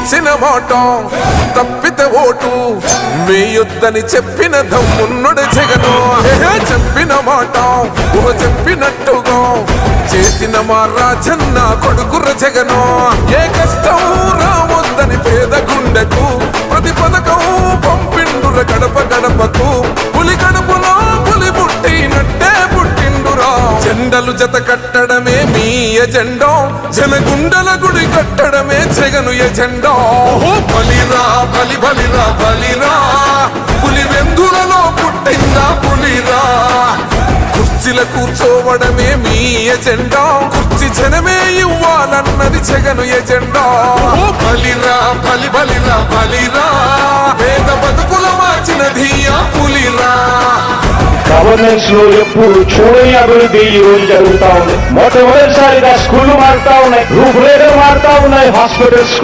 ఇచ్చిన మాట తప్పితే ఓటు వేయొద్దని చెప్పిన దమ్మున్నడు జగను. చెప్పిన మాట చెప్పినట్టుగా చేసిన మా రాజన్న కొడుకుర జగను. ఏ కష్టం రావద్దని పేద గుండెకు ప్రతి పథకం పంపిండుర గడప గడపకు. పులి గడపలో పులి పుట్టినట్టే పుట్టిండురా. జెండలు జత కట్టడమే మీ ఎజెండా, జనగుండల గుడి కట్టడమే జగను ఎజెండా. బలిరా బలి బలిరా బలిరా, పులి వెందులలో పుట్టిందా పులిరా. కుర్చీల కూర్చోవడమే మీ ఎజెండా, కుర్చీ జనమే ఇవ్వాలన్నది జగను ఎజెండా. బలిరా బలి బలిరా బలిరా, పేద బతుకుల మార్చినది ఆ పులిరా. గవర్నెన్స్ లో ఎప్పుడు చూడని అభివృద్ధి ఈ రోజు జరుగుతా ఉంది. మొట్టమొదటిసారిగా స్కూళ్లు మారుతా ఉన్నాయి, రూపురేఖలు మారుతా ఉన్నాయి, హాస్పిటల్స్